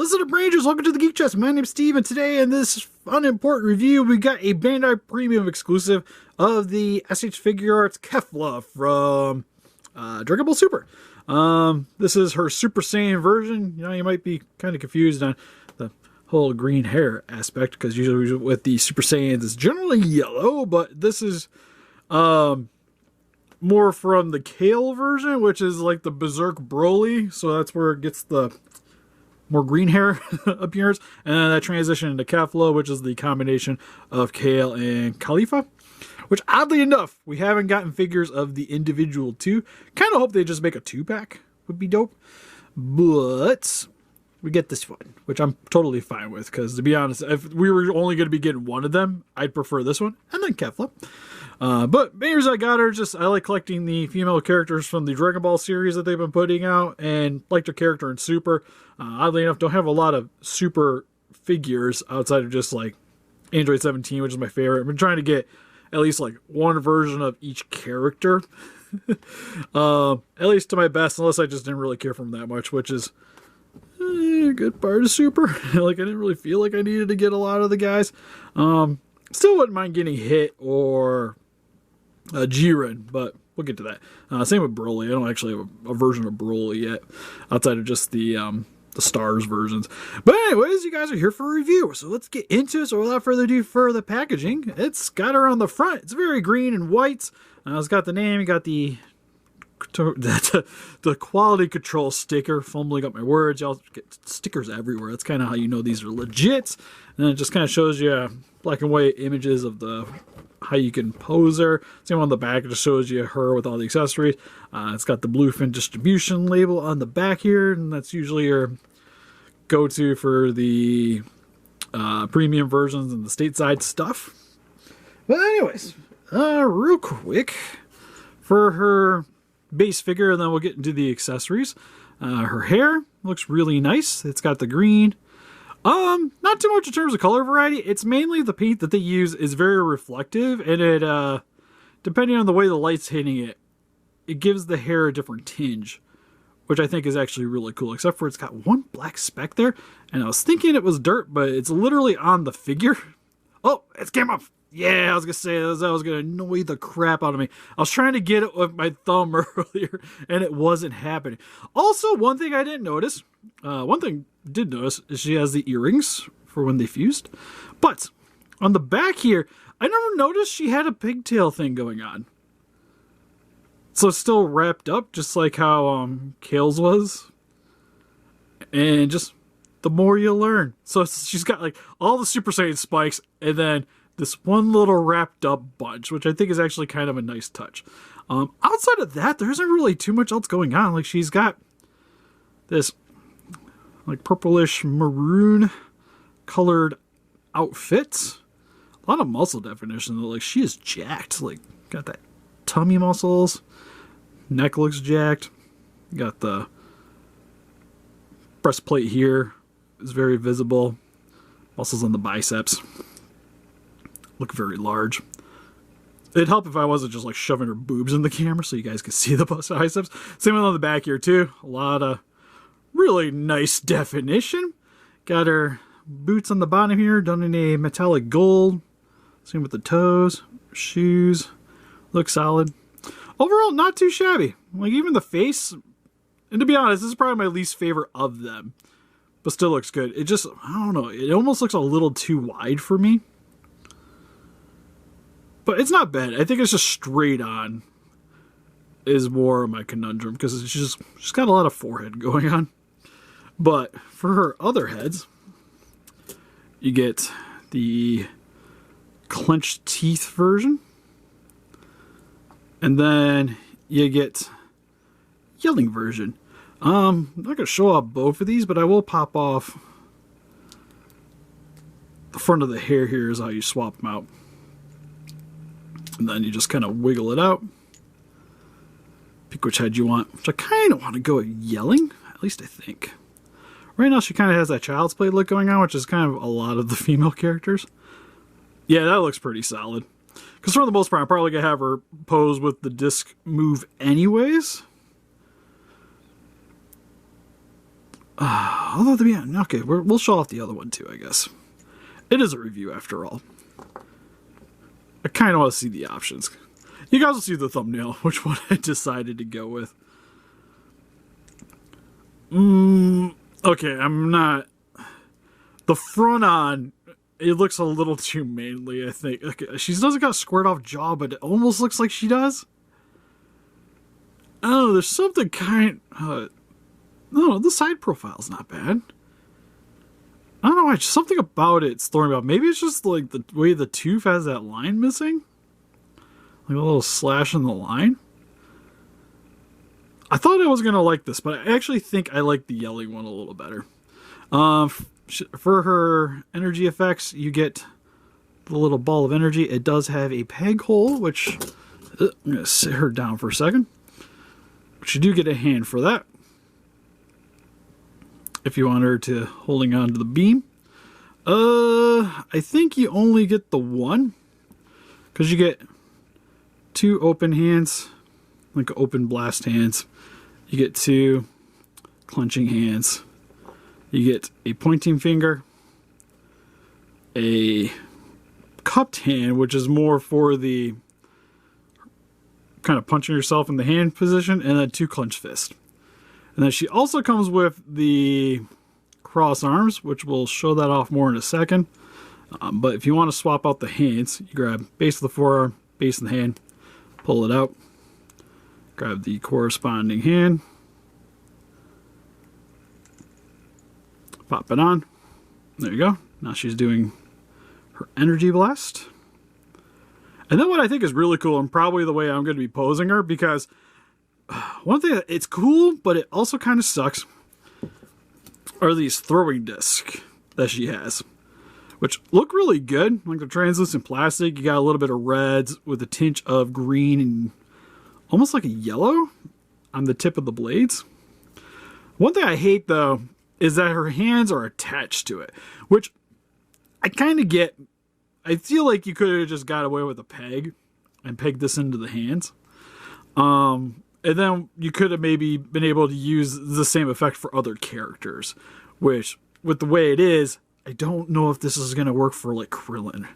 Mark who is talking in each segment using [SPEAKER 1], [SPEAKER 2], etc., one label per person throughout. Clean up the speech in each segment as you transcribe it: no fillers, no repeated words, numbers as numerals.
[SPEAKER 1] Listen up, Rangers. Welcome to the Geek Chest. My name's Steve, and today in this unimportant review, we got a Bandai Premium exclusive of the SH Figuarts Kefla from Dragon Ball Super. This is her Super Saiyan version. You know, you might be kind of confused on the whole green hair aspect, because usually with the Super Saiyans, it's generally yellow, but this is more from the Kale version, which is like the Berserk Broly, so that's where it gets the more green hair appearance, and then that transition into Kefla, which is the combination of Kale and Khalifa, which oddly enough, we haven't gotten figures of the individual two. Kind of hope they just make a 2-pack, would be dope, but we get this one, which I'm totally fine with, because to be honest, if we were only going to be getting one of them, I'd prefer this one, and then Kefla. But main reason I got her, just I like collecting the female characters from the Dragon Ball series that they've been putting out, and like their character in Super. Oddly enough, don't have a lot of Super figures outside of just like Android 17, which is my favorite. I've been trying to get at least like one version of each character, at least to my best, unless I just didn't really care for them that much, which is a good part of Super. Like, I didn't really feel like I needed to get a lot of the guys. Still wouldn't mind getting Hit or Jiren, but we'll get to that. Same with Broly. I don't actually have a version of Broly yet, outside of just the Stars versions. But anyways, you guys are here for a review, so let's get into it. So without further ado, for the packaging, it's got her on the front. It's very green and white. It's got the name, you got the quality control sticker. Fumbling up my words. Y'all get stickers everywhere. That's kind of how you know these are legit. And then it just kind of shows you black and white images of how you can pose her. Same on the back, it just shows you her with all the accessories. It's got the Bluefin distribution label on the back here, and that's usually your go-to for the premium versions and the stateside stuff. But anyways, real quick, for her base figure, and then we'll get into the accessories. Her hair looks really nice. It's got the green. Not too much in terms of color variety. It's mainly the paint that they use is very reflective, and it, depending on the way the light's hitting it, it gives the hair a different tinge, which I think is actually really cool, except for it's got one black speck there, and I was thinking it was dirt, but it's literally on the figure. Oh, it came off. Yeah, I was going to say that was going to annoy the crap out of me. I was trying to get it with my thumb earlier, and it wasn't happening. Also, one thing I didn't notice, did notice, is she has the earrings for when they fused. But on the back here, I never noticed she had a pigtail thing going on. So it's still wrapped up, just like how Kale's was. And just the more you learn. So she's got like all the Super Saiyan spikes, and then this one little wrapped up bunch, which I think is actually kind of a nice touch. Outside of that, there isn't really too much else going on. Like, she's got this like purplish maroon colored outfit. A lot of muscle definition though. Like, she is jacked. Like, got that tummy muscles. Neck looks jacked. Got the breastplate here. Is very visible. Muscles on the biceps. Look very large. It'd help if I wasn't just like shoving her boobs in the camera so you guys could see the biceps. Same one on the back here too. A lot of really nice definition. Got her boots on the bottom here, done in a metallic gold. Same with the toes, shoes. Looks solid. Overall, not too shabby. Like, even the face, and to be honest, this is probably my least favorite of them, but still looks good. It just, I don't know, it almost looks a little too wide for me. But it's not bad. I think it's just straight on is more of my conundrum, because she's got a lot of forehead going on. But for her other heads, you get the clenched teeth version. And then you get yelling version. I'm not going to show off both of these, but I will pop off the front of the hair here is how you swap them out. And then you just kind of wiggle it out. Pick which head you want. Which I kind of want to go with yelling. At least I think. Right now she kind of has that Child's Play look going on, which is kind of a lot of the female characters. Yeah, that looks pretty solid. Because for the most part, I'm probably going to have her pose with the disc move anyways. although, yeah, okay, we'll show off the other one too, I guess. It is a review after all. I kind of want to see the options. You guys will see the thumbnail, which one I decided to go with. Okay, I'm not... The front on, it looks a little too manly, I think. Okay, she doesn't got a squared off jaw, but it almost looks like she does. Oh, there's something kind... no, the side profile's not bad. I don't know why, something about it's throwing me off. Maybe it's just like the way the tooth has that line missing. Like a little slash in the line. I thought I was going to like this, but I actually think I like the yelling one a little better. For her energy effects, you get the little ball of energy. It does have a peg hole, which... I'm going to sit her down for a second. But you do get a hand for that. If you want her to holding on to the beam. I think you only get the one. Because you get 2 open hands. Like open blast hands. You get 2 clenching hands. You get a pointing finger. A cupped hand, which is more for the kind of punching yourself in the hand position. And then 2 clenched fists. And then she also comes with the cross arms, which we'll show that off more in a second. But if you want to swap out the hands, you grab base of the forearm, base of the hand, pull it out, grab the corresponding hand, pop it on. There you go. Now she's doing her energy blast. And then what I think is really cool, and probably the way I'm going to be posing her, because one thing, it's cool, but it also kind of sucks, are these throwing discs that she has, which look really good. Like the translucent plastic, you got a little bit of reds with a tinge of green and almost like a yellow on the tip of the blades. One thing I hate, though, is that her hands are attached to it, which I kind of get. I feel like you could have just got away with a peg and pegged this into the hands. And then you could have maybe been able to use the same effect for other characters, which, with the way it is, I don't know if this is going to work for, like, Krillin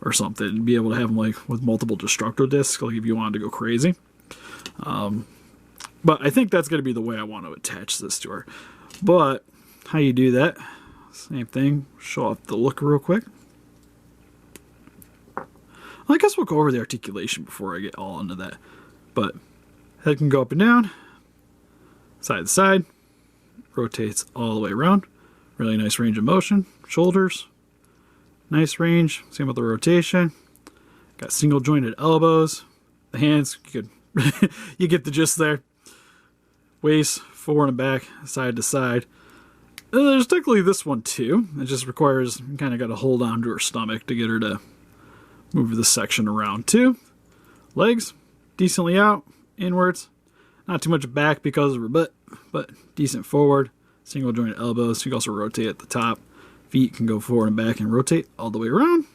[SPEAKER 1] or something, and be able to have him, like, with multiple destructo discs, like, if you wanted to go crazy. But I think that's going to be the way I want to attach this to her. But how you do that, same thing, show off the look real quick. Well, I guess we'll go over the articulation before I get all into that. But head can go up and down, side to side, rotates all the way around. Really nice range of motion. Shoulders, nice range. Same with the rotation. Got single jointed elbows. The hands, you could you get the gist there. Waist, forward and back, side to side. And there's technically this one too. It just requires, you kind of got to hold on to her stomach to get her to move this section around too. Legs, decently out, inwards. Not too much back because of her butt, but decent forward. Single jointed elbows. You can also rotate at the top. Feet can go forward and back and rotate all the way around.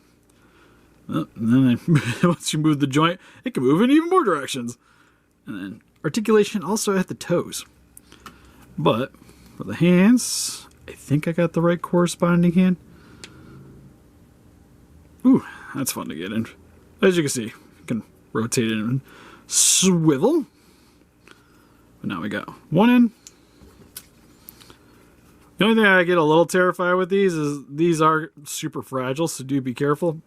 [SPEAKER 1] And then once you move the joint, it can move in even more directions. And then articulation also at the toes. But for the hands, I think I got the right corresponding hand. Ooh, that's fun to get in. As you can see, you can rotate it and swivel. But now we got one in. The only thing I get a little terrified with these is these are super fragile, so do be careful.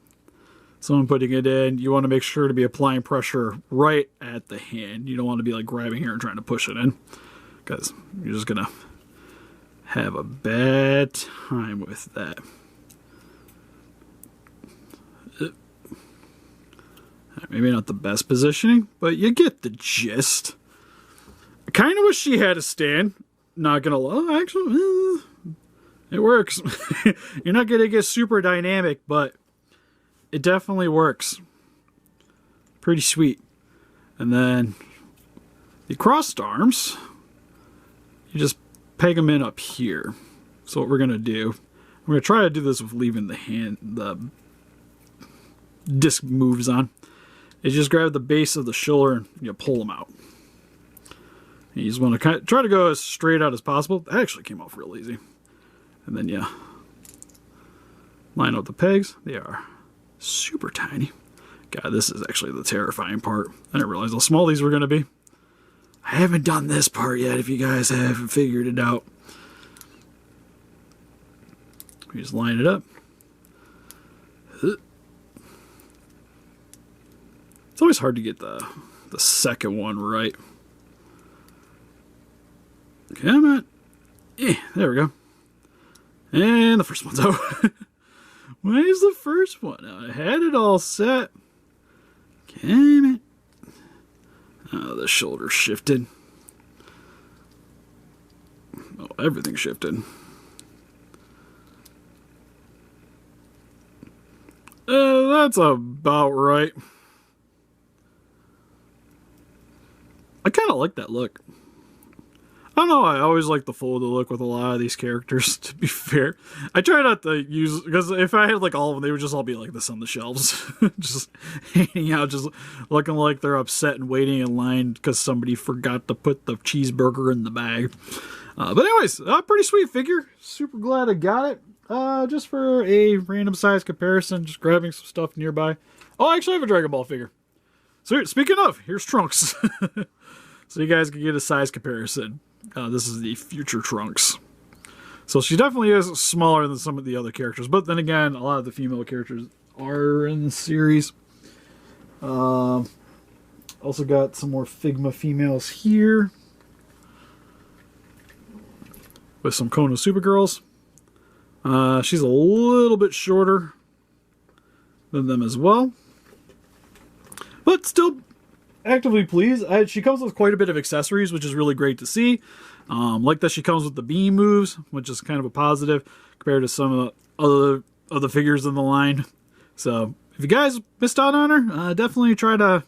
[SPEAKER 1] Someone putting it in, you want to make sure to be applying pressure right at the hand. You don't want to be like grabbing here and trying to push it in, because you're just going to have a bad time with that. Maybe not the best positioning, but you get the gist. I kind of wish she had a stand. Not gonna lie, actually, it works. You're not gonna get super dynamic, but it definitely works. Pretty sweet. And then the crossed arms, you just peg them in up here. So what we're gonna do, we're gonna try to do this with leaving the disc moves on. Is just grab the base of the shoulder and you pull them out. You just want to try to go as straight out as possible. That actually came off real easy. And then you line up the pegs. They are super tiny. God, this is actually the terrifying part. I didn't realize how small these were going to be. I haven't done this part yet if you guys haven't figured it out. We just line it up. It's always hard to get the second one right. Come on. There we go. And the first one's out. Why is the first one out? I had it all set. Damn it. Oh, the shoulder shifted. Oh, everything shifted. That's about right. I kind of like that look. I don't know, I always like the folded look with a lot of these characters, to be fair. I try not to use, because if I had like all of them, they would just all be like this on the shelves. Just hanging out, just looking like they're upset and waiting in line because somebody forgot to put the cheeseburger in the bag. But anyways, pretty sweet figure. Super glad I got it. Just for a random size comparison, just grabbing some stuff nearby. Oh, I actually have a Dragon Ball figure. So speaking of, here's Trunks. So you guys can get a size comparison. This is the future Trunks. So she definitely is smaller than some of the other characters. But then again, a lot of the female characters are in the series. Also got some more Figma females here. With some Kono Supergirls. She's a little bit shorter than them as well. But still actively pleased. She comes with quite a bit of accessories, which is really great to see. Like that she comes with the beam moves, which is kind of a positive compared to some of the other figures in the line. So if you guys missed out on her, definitely try to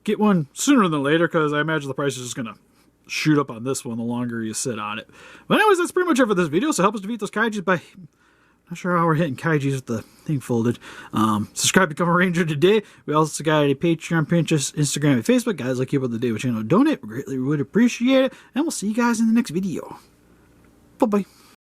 [SPEAKER 1] get one sooner than later, because I imagine the price is just going to shoot up on this one the longer you sit on it. But anyways, that's pretty much it for this video. So help us defeat those kaijus by... Not sure how we're hitting kaijus with the thing folded. Subscribe, become a ranger today. We also got a Patreon, Pinterest, Instagram, and Facebook. Guys, like you about the day with channel donate. We greatly would appreciate it. And we'll see you guys in the next video. Bye-bye.